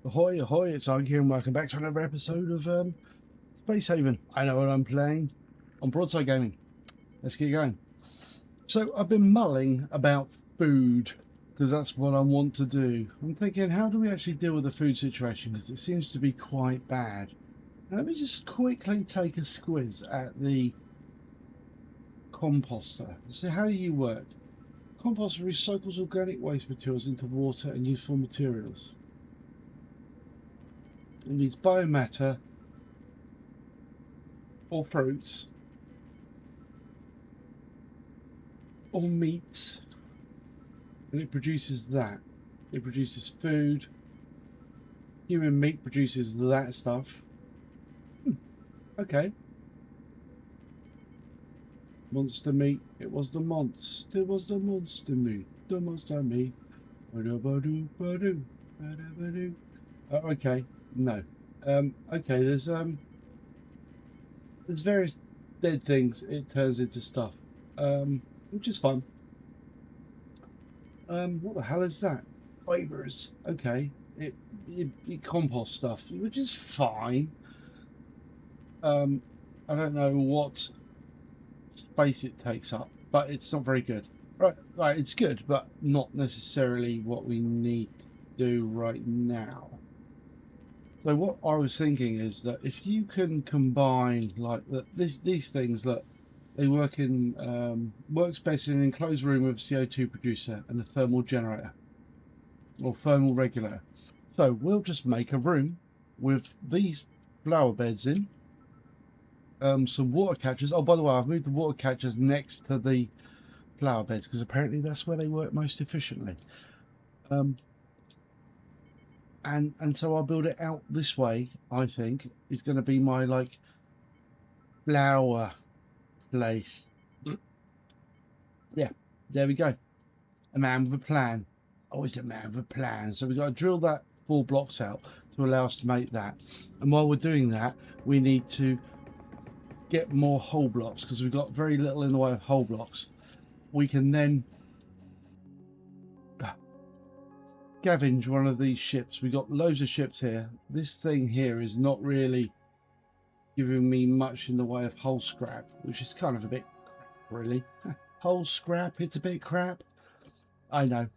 Ahoy, ahoy, it's Arg here and welcome back to another episode of Space Haven. I know what I'm playing on Broadside Gaming. Let's get going. So I've been mulling about food because that's what I want to do. I'm thinking, how do we actually deal with the food situation? Because it seems to be quite bad. Now, let me just quickly take a squiz at the composter. So how do you work? Composter recycles organic waste materials into water and useful materials. It needs biomatter or fruits or meats, and it produces that. It produces food. Human meat produces that stuff. Okay. Monster meat. It was the monster. It was the monster meat. The monster meat. Okay. No. Okay. There's various dead things. It turns into stuff. Which is fun. What the hell is that? Fibers. Okay. It compost stuff, which is fine. I don't know what space it takes up, but it's not very good. Right, it's good, but not necessarily what we need to do right now. So what I was thinking is that if you can combine like these things, look, they work in works best in an enclosed room with a CO2 producer and a thermal generator or thermal regulator. So we'll just make a room with these flower beds in, some water catchers. Oh, by the way, I've moved the water catchers next to the flower beds because apparently that's where they work most efficiently. And so I'll build it out this way. I think is going to be my like flower place. Yeah, there we go. A man with a plan. Always a man with a plan. So we've got to drill that 4 blocks out to allow us to make that. And while we're doing that, we need to get more hole blocks because we've got very little in the way of hole blocks. We can then scavenge one of these ships. We've got loads of ships here. This thing here is not really giving me much in the way of hull scrap, which is kind of a bit crap, really. Hull scrap, it's a bit crap. I know.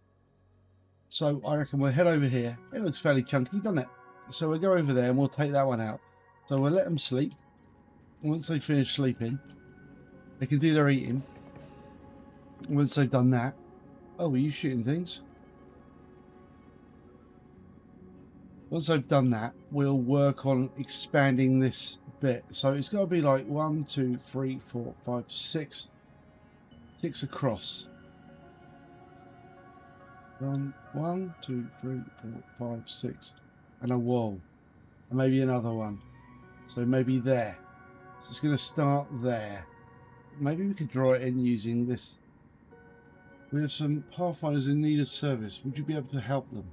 So I reckon we'll head over here. It looks fairly chunky, doesn't it? So we'll go over there and we'll take that one out. So we'll let them sleep. Once they finish sleeping, they can do their eating. Once they've done that... Oh, were you shooting things? Once I've done that, we'll work on expanding this bit. So it's got to be like 1, 2, 3, 4, 5, 6. 6 across. 1, 2, 3, 4, 5, 6. And a wall. And maybe another one. So maybe there. So it's going to start there. Maybe we could draw it in using this. We have some pathfinders in need of service. Would you be able to help them?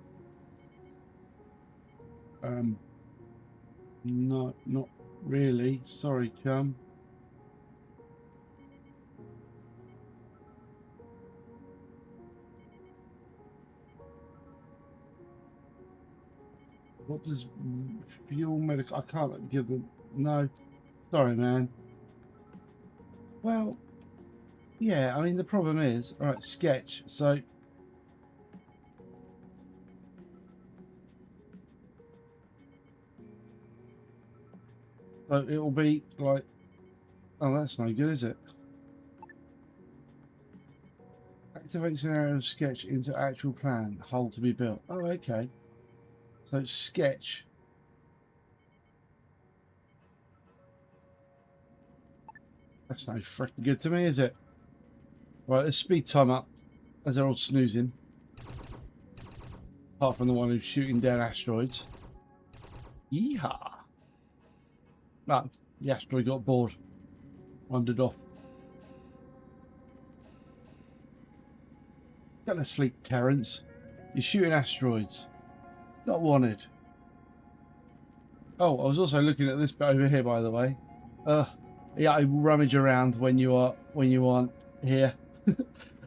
No, not really. Sorry, chum. What does fuel medical? I can't give them. No, sorry, man. Well, yeah. I mean, the problem is, all right, sketch. So. So it will be like, oh, that's no good, is it? Activate scenario sketch into actual plan. Hole to be built. Oh, okay. So sketch. That's no freaking good to me, is it? Right, let's speed time up as they're all snoozing. Apart from the one who's shooting down asteroids. Yeehaw! No, the asteroid got bored. Wandered off. Go to sleep, Terrence. You're shooting asteroids. Not wanted. Oh, I was also looking at this bit over here, by the way. Yeah, I rummage around when you aren't here.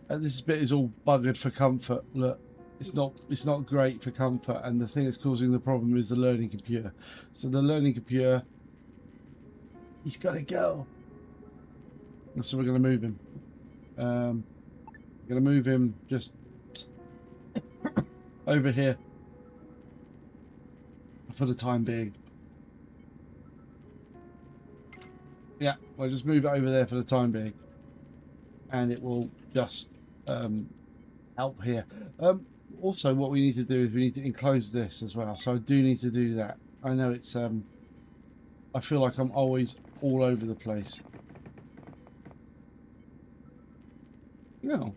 And this bit is all buggered for comfort. Look, it's not great for comfort, and the thing that's causing the problem is the learning computer. So the learning computer, he's got to go. And so we're going to move him. We're going to move him just over here for the time being. Yeah, we'll just move it over there for the time being, and it will just help here. Also, what we need to do is we need to enclose this as well. So I do need to do that. I know it's I feel like I'm always all over the place. No.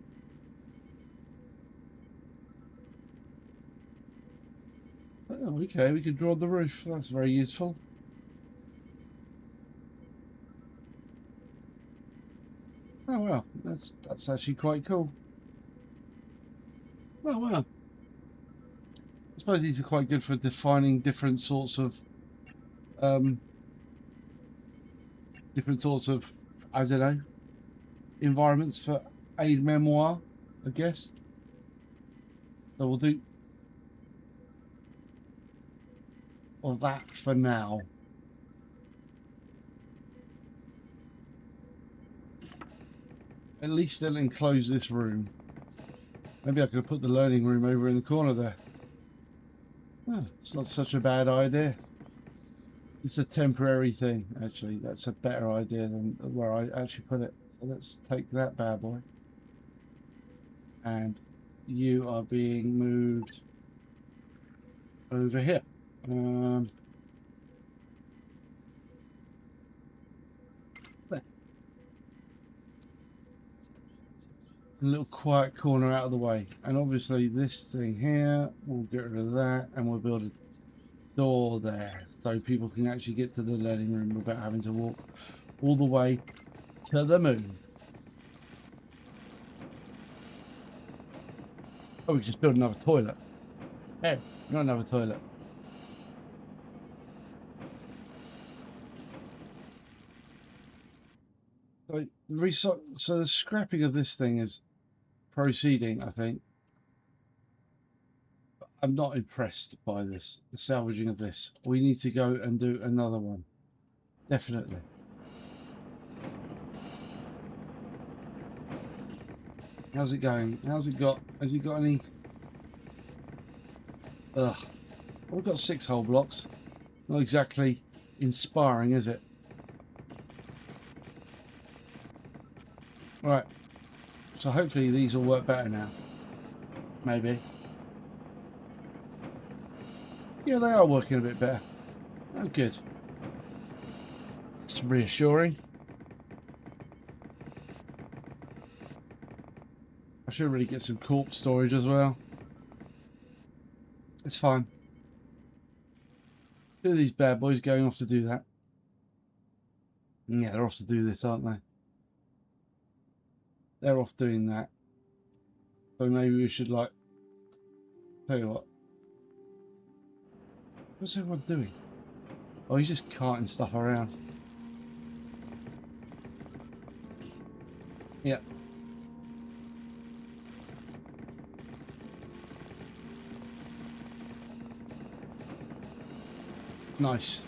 Oh, okay, we can draw the roof. That's very useful. Oh well, that's actually quite cool. Oh well. I suppose these are quite good for defining different sorts of I don't know, environments for aid memoir, I guess. So we'll do all that for now. At least they'll enclose this room. Maybe I could have put the learning room over in the corner there. Oh, it's not such a bad idea. It's a temporary thing, actually. That's a better idea than where I actually put it. So let's take that bad boy. And you are being moved over here. There. A little quiet corner out of the way. And obviously this thing here, we'll get rid of that, and we'll build a door there so people can actually get to the learning room without having to walk all the way to the moon. Oh, we can just build another toilet. Hey, not another toilet. So the scrapping of this thing is proceeding, I think. I'm not impressed by this, the salvaging of this. We need to go and do another one. Definitely. How's it going? How's it got? Has he got any? Ugh. We've got 6 whole blocks. Not exactly inspiring, is it? Right. So hopefully these will work better now. Maybe. Yeah, they are working a bit better. Oh, good. It's reassuring. I should really get some corpse storage as well. It's fine. Two of these bad boys going off to do that. Yeah, they're off to do this, aren't they? They're off doing that. So maybe we should, like, tell you what. What's everyone doing? Oh, he's just carting stuff around. Yeah. Nice.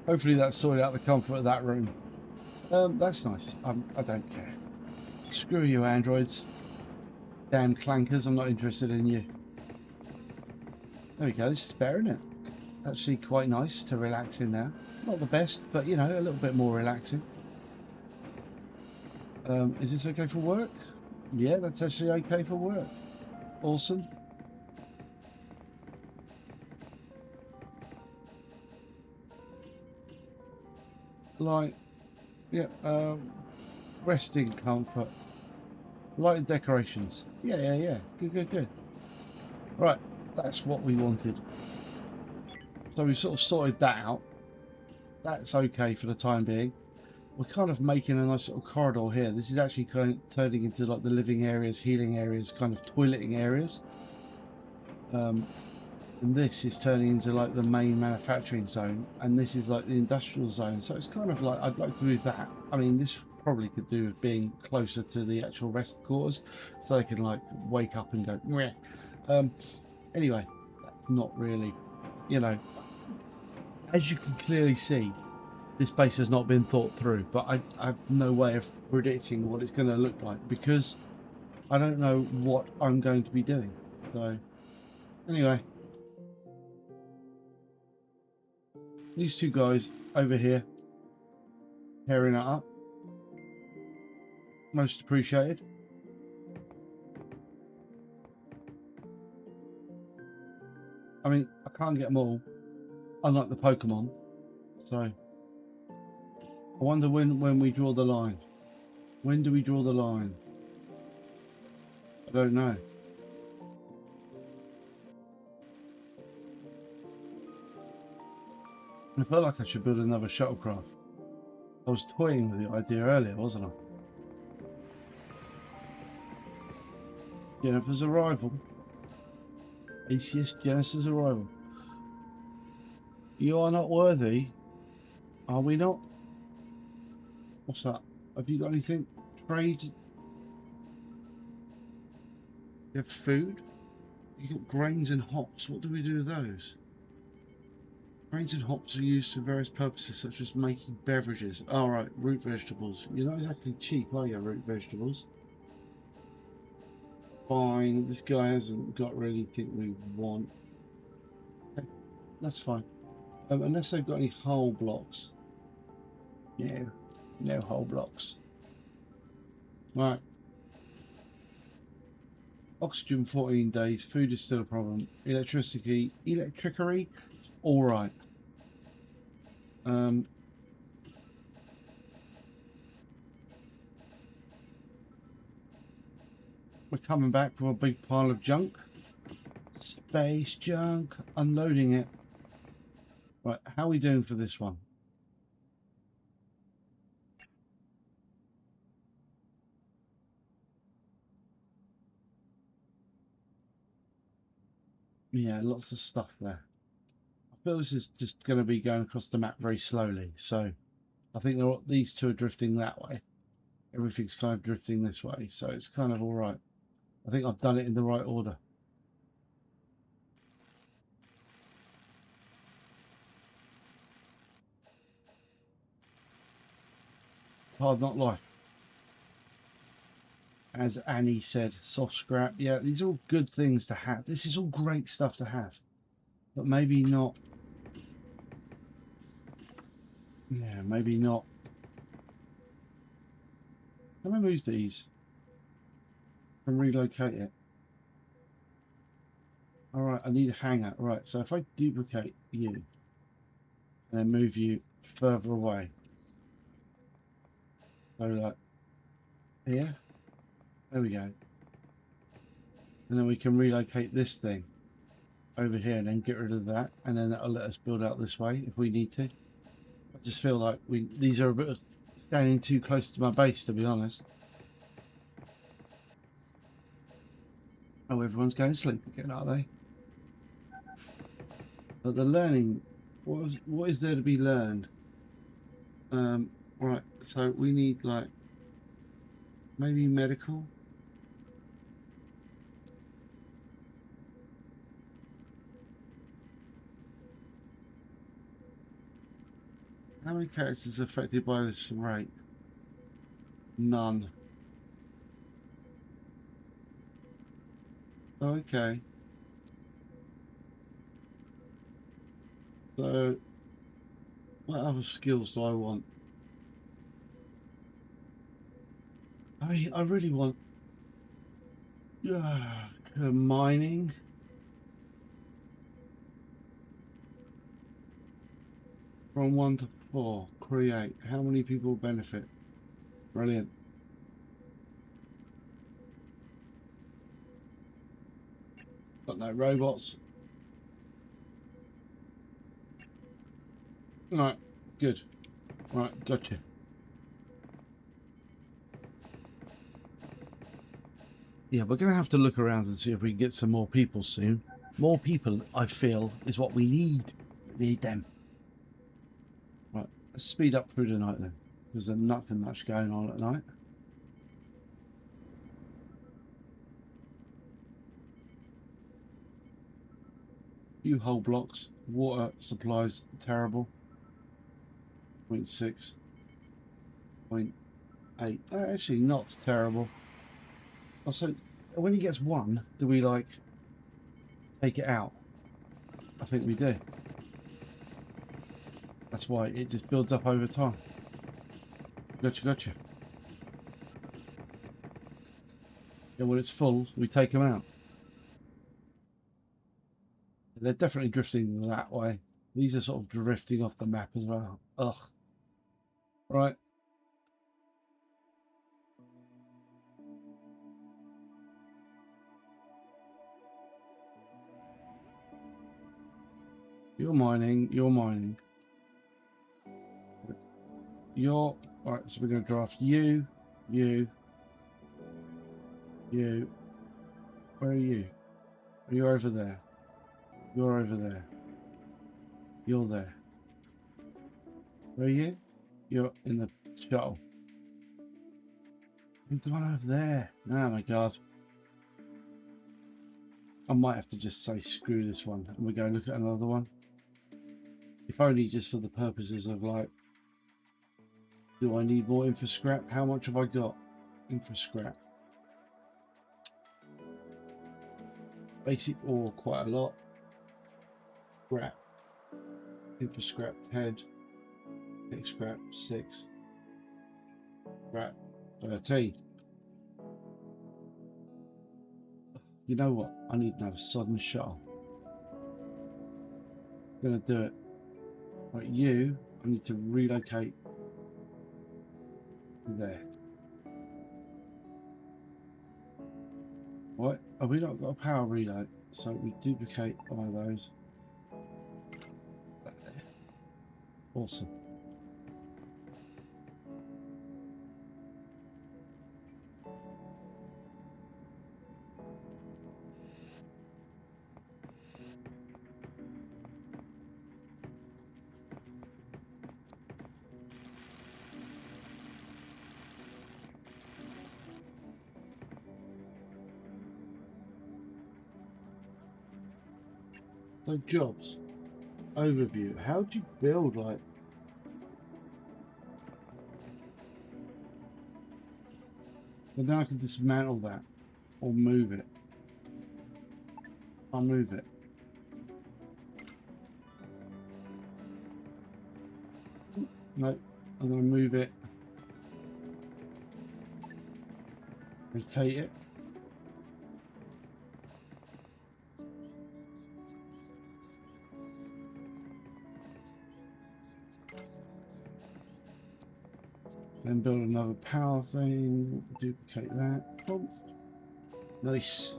Hopefully that sorted out the comfort of that room. That's nice. I don't care. Screw you, androids. Damn clankers, I'm not interested in you. There we go, this is better, isn't it? Actually quite nice to relax in there. Not the best, but you know, a little bit more relaxing. Is this okay for work? Yeah, that's actually okay for work. Awesome. Like, yeah, resting comfort. Lighted decorations. Yeah. Good. Right, that's what we wanted. So we sort of sorted that out. That's okay for the time being. We're kind of making a nice little corridor here. This is actually kind of turning into like the living areas, healing areas, kind of toileting areas. And this is turning into like the main manufacturing zone, and this is like the industrial zone. So it's kind of like, I'd like to move that. I mean, this probably could do with being closer to the actual rest quarters, so they can like wake up and go. Meh. Anyway, that's not really, you know, as you can clearly see, this base has not been thought through. But I have no way of predicting what it's going to look like because I don't know what I'm going to be doing. So anyway, these two guys over here pairing it up, most appreciated. I mean, I can't get them all, unlike the Pokemon. So I wonder when we draw the line. When do we draw the line? I don't know. I felt like I should build another shuttlecraft. I was toying with the idea earlier, wasn't I? Jennifer's arrival. ACS Genesis arrival. You are not worthy. Are we not? What's that? Have you got anything? Trade? You have food? You got grains and hops. What do we do with those? Grains and hops are used for various purposes, such as making beverages. All right, root vegetables. You're not exactly cheap, are you, root vegetables? Fine. This guy hasn't got really anything we want. Okay, that's fine. Unless they've got any hull blocks. No, no hull blocks. Right. Oxygen 14 days. Food is still a problem. Electricity, all right. We're coming back from a big pile of junk. Space junk. Unloading it. Right, how are we doing for this one? Yeah, lots of stuff there. I feel this is just going to be going across the map very slowly. So I think these two are drifting that way. Everything's kind of drifting this way. So it's kind of all right. I think I've done it in the right order. Hard Not Life. As Annie said, soft scrap. Yeah, these are all good things to have. This is all great stuff to have. But maybe not. Yeah, maybe not. Can I move these and relocate it? All right, I need a hanger. Right, so if I duplicate you and then move you further away. So like here. There we go. And then we can relocate this thing over here and then get rid of that. And then that'll let us build out this way if we need to. I just feel like these are a bit of standing too close to my base, to be honest. Oh, everyone's going to sleep again, are they? But the learning, what is there to be learned? Right, so we need like maybe medical. How many characters are affected by this rate? None. Oh, okay. So, what other skills do I want? I mean, I really want mining. From 1 to 4. Create. How many people benefit? Brilliant. Got no robots. Right, good. Right, gotcha. Yeah, we're going to have to look around and see if we can get some more people soon. More people, I feel, is what we need. We need them. Right, let's speed up through the night then. because there's nothing much going on at night. Few whole blocks. Water supplies terrible. 0.6. 0.8. Actually, not terrible. Also, when he gets one, do we like take it out? I think we do. That's why it just builds up over time. Gotcha. And when it's full, we take them out. They're definitely drifting that way. These are sort of drifting off the map as well. Ugh. Right. You're mining. Alright, so we're going to draft you. Where are you? Are you over there? You're over there. You're there. Where are you? You're in the shuttle. You've gone over there. Oh my god. I might have to just say screw this one and we go look at another one. If only just for the purposes of like, do I need more infra scrap? How much have I got? Infra scrap. Basic ore, quite a lot. Scrap. Infra scrap 10. Next scrap 6. Scrap 13. You know what? I need another sudden shuttle. I'm gonna do it. Right, you, I need to relocate there. What? Have we not got a power relay? So we duplicate one of those. Awesome. So jobs. Overview. How do you build like... So now I can dismantle that or move it. I'll move it. No, I'm going to move it. Rotate it. Then build another power thing. Duplicate that. Oh, nice.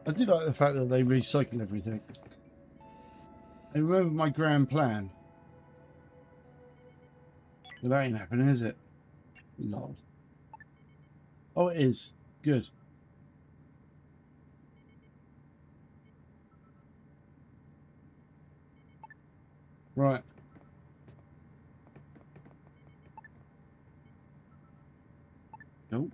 I do like the fact that they recycle everything. I remember my grand plan. But that ain't happening, is it? Lol. Oh, it is. Good. Right. Nope.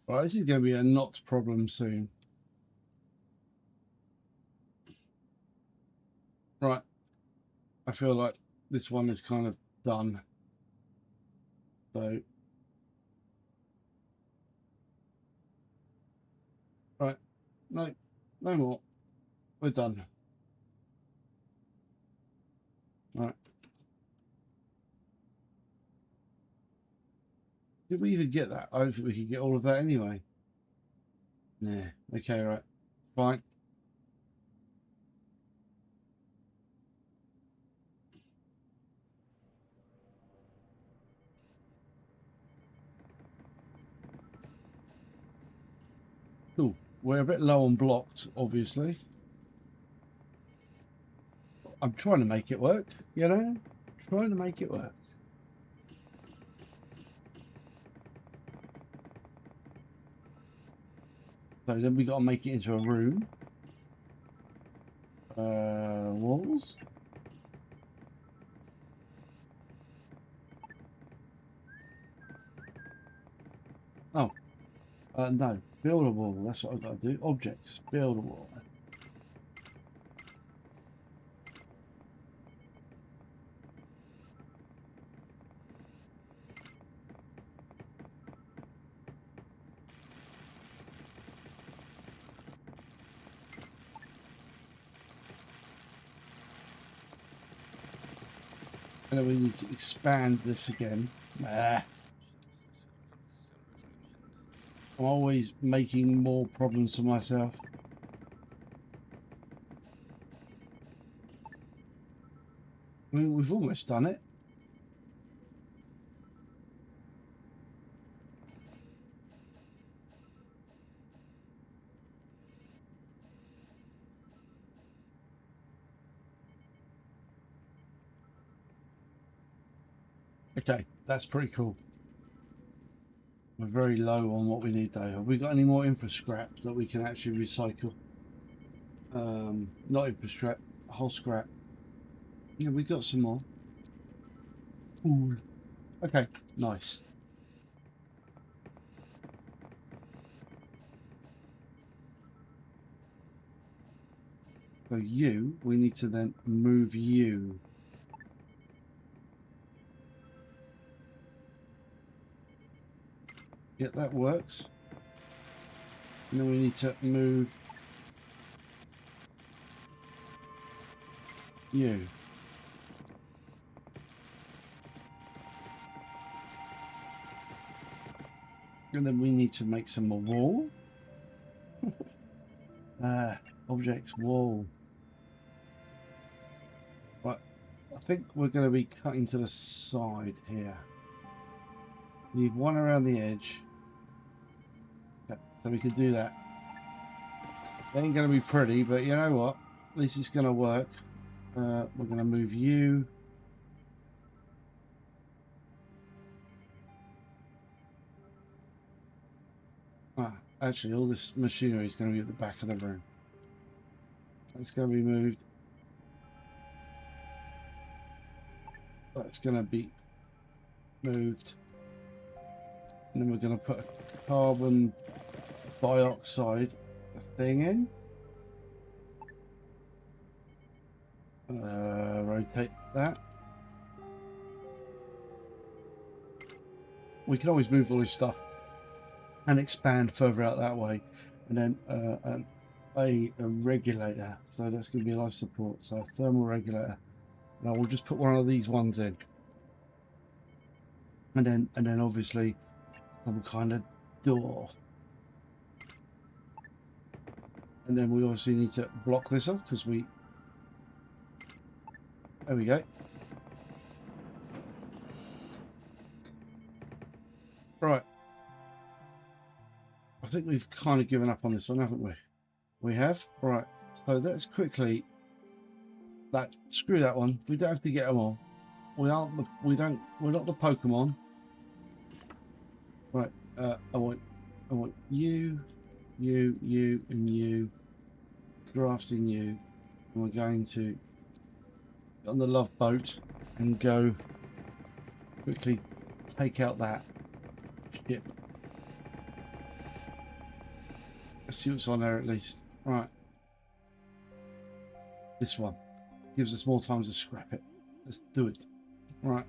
Right, this is going to be a not problem soon. Right. I feel like this one is kind of done. So, right. No, no more. We're done. Right. Did we even get that? I don't think we could get all of that anyway. Yeah. Okay, right. Fine. Cool. We're a bit low on blocked, obviously. I'm trying to make it work, you know? Trying to make it work. So then we got to make it into a room. Walls. Oh, no. Build a wall. That's what I've got to do. Objects. Build a wall. And then we need to expand this again. I'm always making more problems for myself. I mean, we've almost done it. Okay, that's pretty cool. We're very low on what we need though. Have we got any more infra scrap that we can actually recycle? Not infra scrap, whole scrap. Yeah, we got some more. Ooh. Okay, nice. So you, we need to then move you. Yeah, that works. And then we need to move you. And then we need to make some more wall. Objects, wall. Right, I think we're going to be cutting to the side here. Need one around the edge. Okay, so we can do that. It ain't going to be pretty, but you know what? At least it's going to work. We're going to move you. Actually, all this machinery is going to be at the back of the room. That's going to be moved. That's going to be moved. And then we're going to put a carbon dioxide thing in. Rotate that. We can always move all this stuff and expand further out that way. And then a regulator. So that's going to be a life support. So a thermal regulator. And I will just put one of these ones in. And then obviously some kind of door. And then we obviously need to block this off because we... There we go. Right. I think we've kind of given up on this one, haven't we? We have. Right. So let's quickly... Screw that one. We don't have to get them all. We're not the Pokemon. Right. I want you, and you. Drafting you. And we're going to get on the love boat and go quickly take out that ship. Let's see what's on there at least. Right. This one. Gives us more time to scrap it. Let's do it. Right.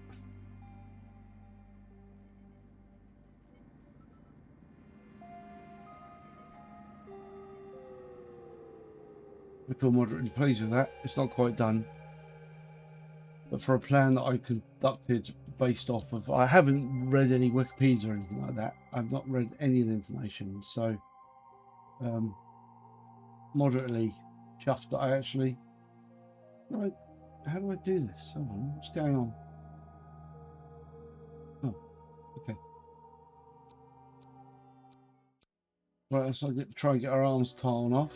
I feel moderately pleased with that. It's not quite done. But for a plan that I conducted based off of... I haven't read any Wikipedia or anything like that. I've not read any of the information. So moderately chuffed that I actually. Right, how do I do this? Hold on, what's going on? Oh, okay. Right, let's try and get our arms torn off.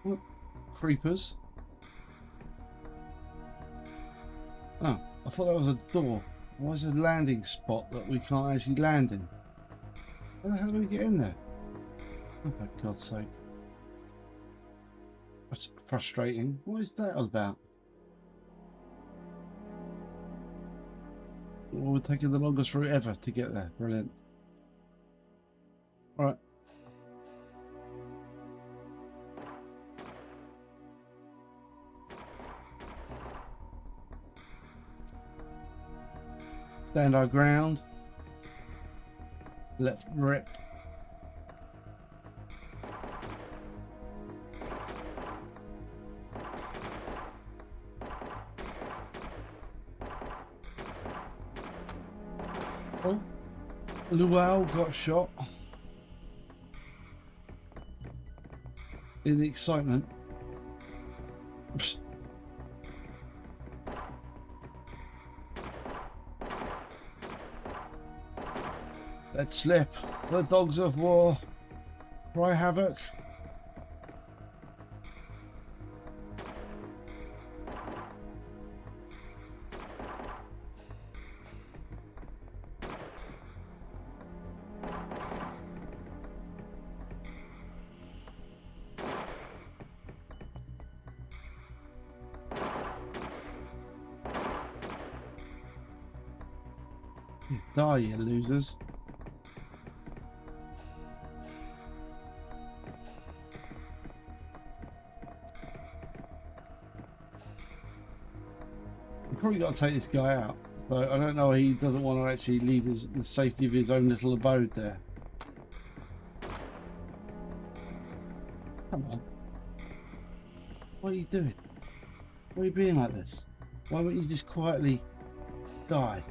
Look, creepers. Oh, I thought that was a door. Why is a landing spot that we can't actually land in? How the hell do we get in there? Oh, for God's sake. That's frustrating. What is that all about? Well, we're taking the longest route ever to get there. Brilliant. All right. Stand our ground. Let's rip. Oh, Luau got shot. In the excitement. Let's slip. The dogs of war. Cry havoc. You die, you losers. We've probably got to take this guy out. So I don't know, he doesn't want to actually leave the safety of his own little abode there. Come on. What are you doing? Why are you being like this? Why won't you just quietly die?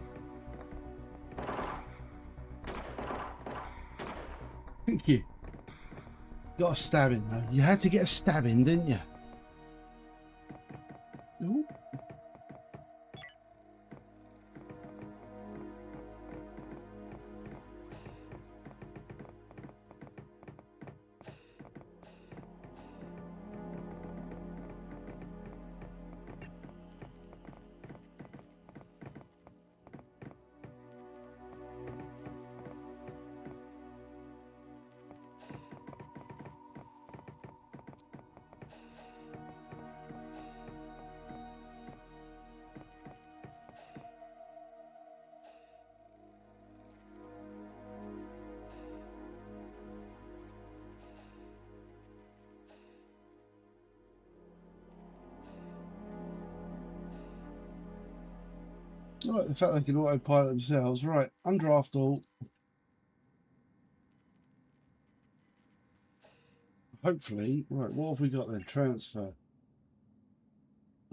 Thank you. Got a stabbing though. You had to get a stabbing, didn't you? Ooh. I like the fact they can autopilot themselves. Right, undraft all. Hopefully, right, what have we got then? Transfer.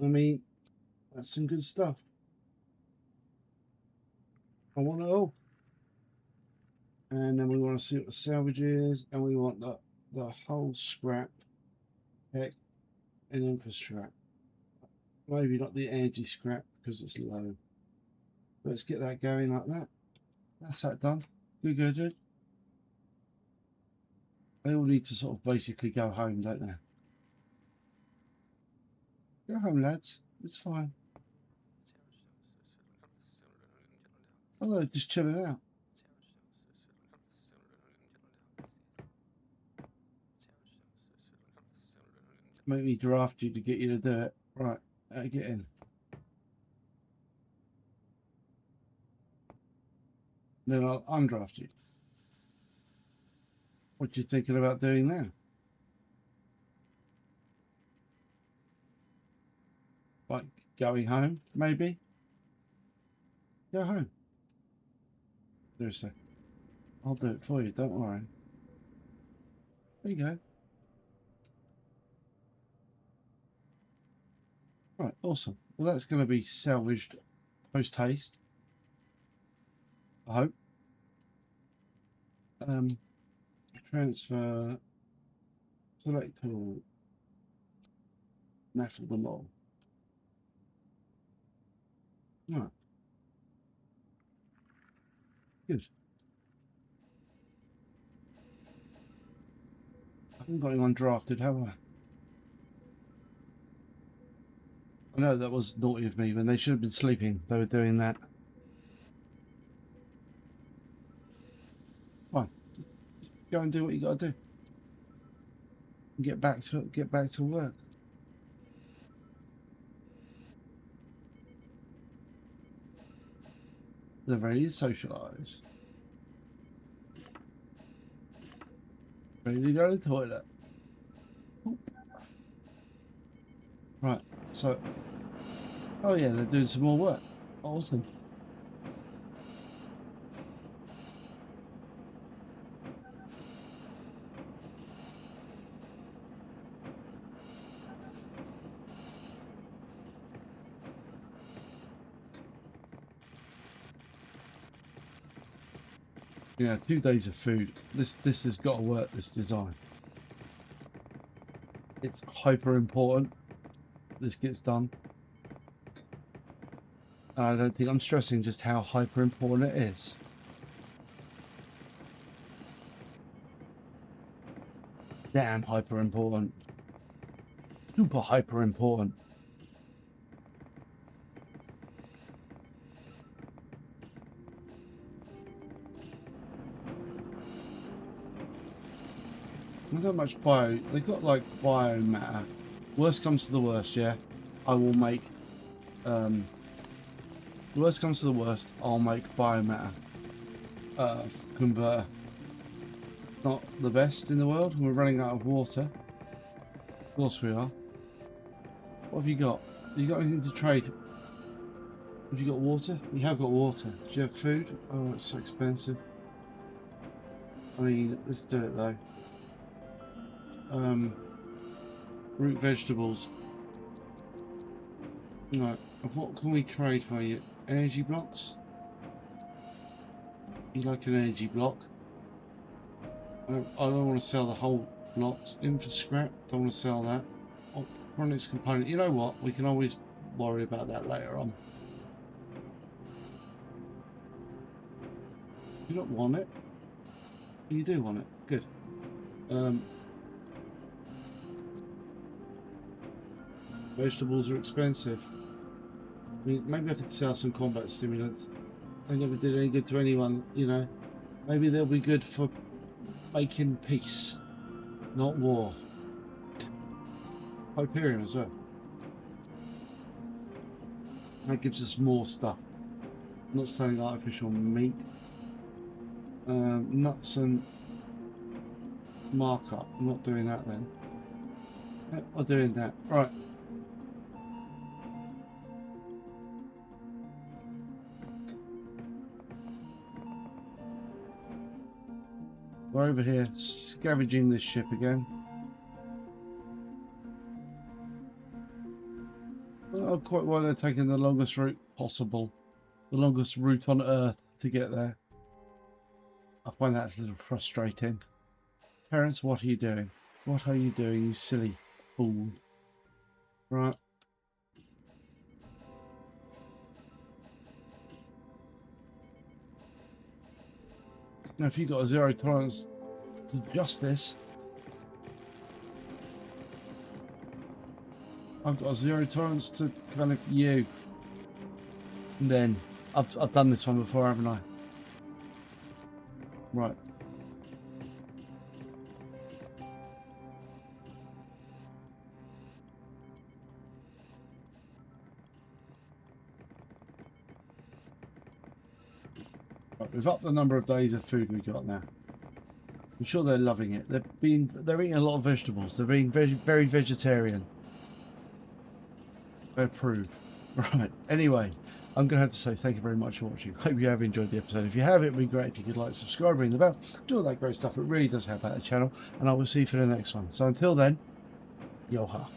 I mean, that's some good stuff. I want it all. And then we want to see what the salvage is, and we want the whole scrap, heck, and infrastructure. Maybe not the energy scrap because it's low. Let's get that going like that. That's that done. Good. They all need to sort of basically go home, don't they? Go home, lads. It's fine. Oh, they're just chilling out. Make me draft you to get you to do it. Right, get in. Then I'll undraft you. What you thinking about doing now? Like going home, maybe? Go home. Seriously. I'll do it for you, don't worry. There you go. Right, awesome. Well, that's going to be salvaged post haste. I hope. Transfer. Select all. Naffle them all. Right. Good. I haven't got anyone drafted, have I? I know that was naughty of me when they should have been sleeping. They were doing that. Fine. Go and do what you got to do. And get back to work. They're ready to socialise. Ready to go to the toilet. Oop. Right, so... Oh yeah, they're doing some more work. Awesome. Yeah, 2 days of food. This has got to work, this design. It's hyper important this gets done. I don't think I'm stressing just how hyper important it is. Damn hyper important. Super hyper important. Not that much bio. They've got like biomatter. Worst comes to the worst, yeah. I will make. Worst comes to the worst, I'll make biomatter converter. Not the best in the world. We're running out of water. Of course we are. What have you got? You got anything to trade? Have you got water? You have got water. Do you have food? Oh, it's so expensive. I mean, let's do it though. Root vegetables. Right, what can we trade for you? Energy blocks? You like an energy block? I don't want to sell the whole blocks. In for scrap, don't want to sell that. Electronics component. You know what? We can always worry about that later on. You don't want it? You do want it. Good. Vegetables are expensive. I mean, maybe I could sell some combat stimulants. They never did any good to anyone, you know. Maybe they'll be good for making peace, not war. Hyperion as well. That gives us more stuff. I'm not selling artificial meat. Nuts and markup. I'm not doing that then. Yep, I'm doing that. Right. We're over here scavenging this ship again. Well, quite why they're taking the longest route possible. The longest route on Earth to get there. I find that a little frustrating. Terence, what are you doing? What are you doing, you silly fool? Right. Now, if you've got a zero tolerance to justice, I've got a zero tolerance to kind of you. And then I've done this one before, haven't I? Right. Right, we've upped the number of days of food we got now. I'm sure they're loving it. They're eating a lot of vegetables. They're being very vegetarian. They approve. Right. Anyway, I'm going to have to say thank you very much for watching. Hope you have enjoyed the episode. If you have, it would be great if you could like, subscribe, ring the bell, do all that great stuff. It really does help out the channel. And I will see you for the next one. So until then, yo-ha.